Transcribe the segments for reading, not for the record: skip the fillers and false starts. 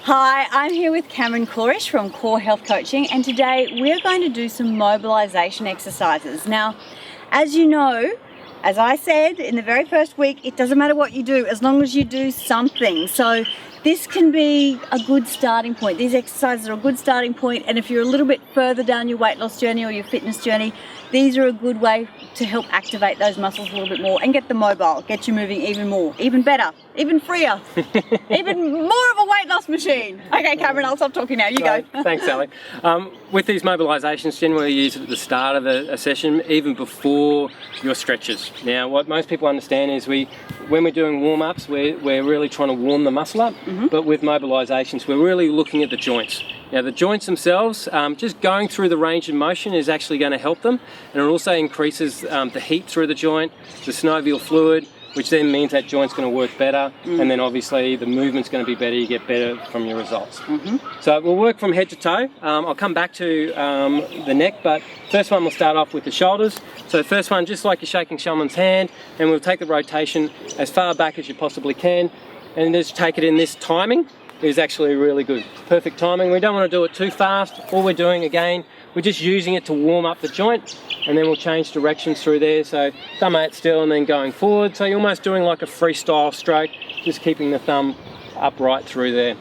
Hi, I'm here with Cameron Corish from Core Health Coaching, and today we're going to do some mobilization exercises. Now, as you know, as I said in the very first week, it doesn't matter what you do as long as you do something. So this can be a good starting point. These exercises are a good starting point, and if you're a little bit further down your weight loss journey or your fitness journey, these are a good way to help activate those muscles a little bit more and get them mobile, get you moving even more, even better, even freer, even more of a weight loss machine. Okay, Cameron, I'll stop talking now. You go. Thanks, Sally. With these mobilisations, generally used at the start of a session, even before your stretches. Now, what most people understand is when we're doing warm-ups, we're really trying to warm the muscle up, but with mobilisations, we're really looking at the joints. Now, the joints themselves, just going through the range of motion is actually going to help them, and it also increases the heat through the joint, the synovial fluid, which then means that joint's going to work better, and then obviously the movement's going to be better, you get better from your results. So we'll work from head to toe. I'll come back to the neck, but first one we'll start off with the shoulders. So the first one, just like you're shaking someone's hand, and we'll take the rotation as far back as you possibly can, and just take it in this timing is actually really good. Perfect timing. We don't want to do it too fast. All we're doing, again, we're just using it to warm up the joint, and then we'll change directions through there. So thumb 8 still and then going forward. So you're almost doing like a freestyle stroke, just keeping the thumb upright through there.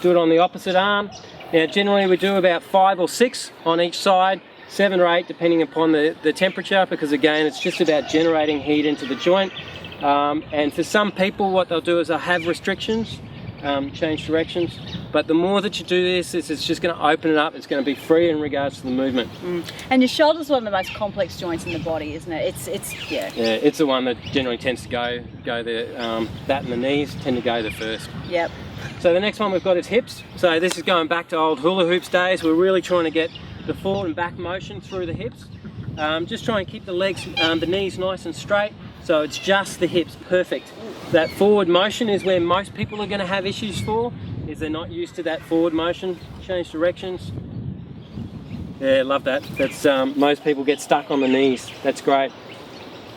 Do it on the opposite arm. Now generally we do about 5 or 6 on each side, 7 or 8 depending upon the temperature, because again it's just about generating heat into the joint. And for some people what they'll do is they'll have restrictions, change directions, but the more that you do this, it's just going to open it up. It's going to be free in regards to the movement. And your shoulder's one of the most complex joints in the body, isn't it? Yeah, it's the one that generally tends to go there. That and the knees tend to go the first. Yep. So the next one we've got is hips. So this is going back to old hula hoops days. We're really trying to get the forward and back motion through the hips. Just try and keep the legs, the knees nice and straight. So it's just the hips, perfect. That forward motion is where most people are going to have issues for, is they're not used to that forward motion. Change directions. Yeah, love that. That's most people get stuck on the knees. That's great.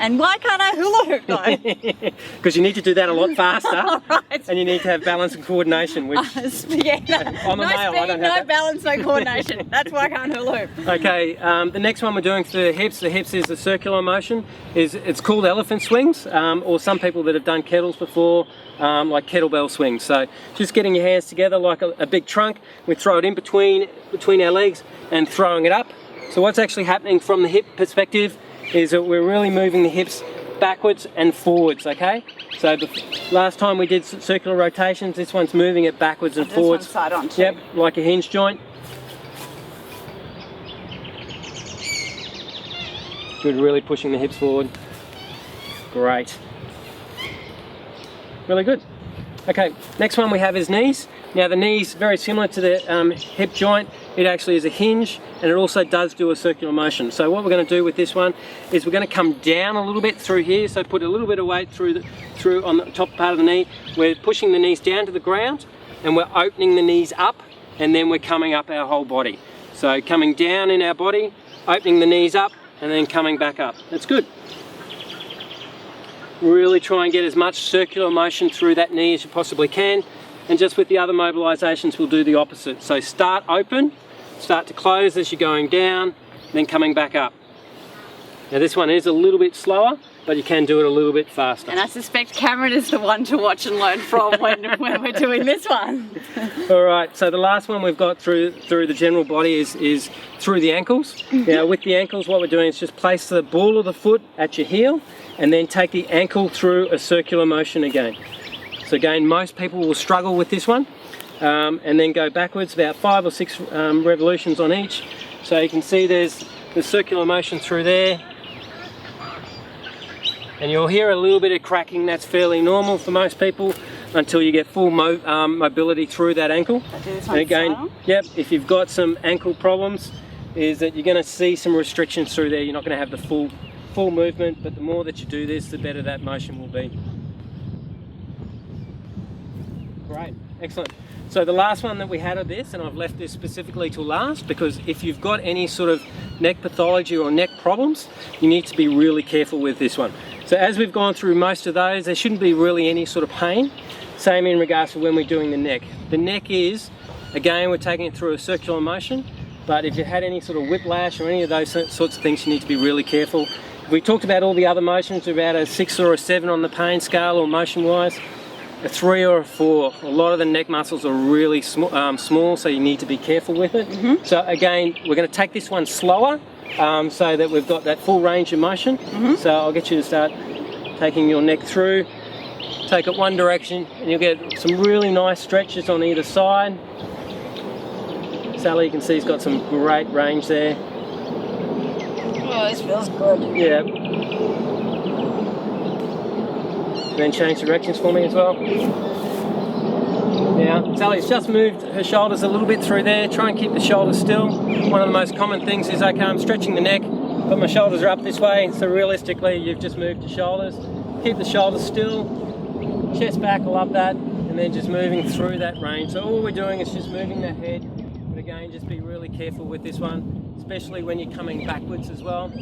And why can't I hula hoop though? Because you need to do that a lot faster, Right. and you need to have balance and coordination, which yeah, I'm a male, I don't have that. balance, no coordination. That's why I can't hula hoop. Okay, the next one we're doing for the hips is the circular motion. It's called elephant swings, or some people that have done kettles before, like kettlebell swings. So just getting your hands together like a big trunk, we throw it in between our legs and throwing it up. So what's actually happening from the hip perspective is that we're really moving the hips backwards and forwards, okay? So the last time we did circular rotations, this one's moving it backwards and forwards. This one's side on too. Yep, like a hinge joint. Good, really pushing the hips forward. Great. Really good. Okay, next one we have is knees. Now the knees, very similar to the hip joint. It actually is a hinge, and it also does do a circular motion. So what we're going to do with this one is we're going to come down a little bit through here. So put a little bit of weight through on the top part of the knee. We're pushing the knees down to the ground, and we're opening the knees up, and then we're coming up our whole body. So coming down in our body, opening the knees up, and then coming back up. That's good. Really try and get as much circular motion through that knee as you possibly can. And just with the other mobilizations, we'll do the opposite. So start open, start to close as you're going down, then coming back up. Now this one is a little bit slower, but you can do it a little bit faster. And I suspect Cameron is the one to watch and learn from when we're doing this one. All right, so the last one we've got through the general body is through the ankles. Now with the ankles, what we're doing is just place the ball of the foot at your heel, and then take the ankle through a circular motion again. So again, most people will struggle with this one, and then go backwards about 5 or 6 revolutions on each. So you can see there's the circular motion through there, and you'll hear a little bit of cracking. That's fairly normal for most people until you get full mobility through that ankle. And again, yep, if you've got some ankle problems, is that you're going to see some restrictions through there. You're not going to have the full movement, but the more that you do this, the better that motion will be. Great, excellent. So the last one that we had of this, and I've left this specifically to last, because if you've got any sort of neck pathology or neck problems, you need to be really careful with this one. So as we've gone through most of those, there shouldn't be really any sort of pain. Same in regards to when we're doing the neck. The neck is, again, we're taking it through a circular motion, but if you had any sort of whiplash or any of those sorts of things, you need to be really careful. We talked about all the other motions, about a 6 or a 7 on the pain scale or motion-wise. A 3 or a 4. A lot of the neck muscles are really small, so you need to be careful with it. So again, we're going to take this one slower, so that we've got that full range of motion. So I'll get you to start taking your neck through. Take it one direction and you'll get some really nice stretches on either side. Sally, you can see he's got some great range there. Oh, this feels good. Yeah. Then change directions for me as well. Now, Sally's just moved her shoulders a little bit through there. Try and keep the shoulders still. One of the most common things is, okay, I'm stretching the neck, but my shoulders are up this way, so realistically you've just moved your shoulders. Keep the shoulders still. Chest back, I love that, and then just moving through that range. So all we're doing is just moving the head, but again, just be really careful with this one, especially when you're coming backwards as well.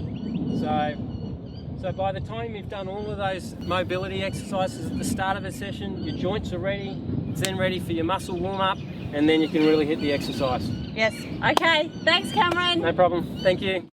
So by the time you've done all of those mobility exercises at the start of a session, your joints are ready, it's then ready for your muscle warm-up, and then you can really hit the exercise. Yes. Okay. Thanks, Cameron. No problem. Thank you.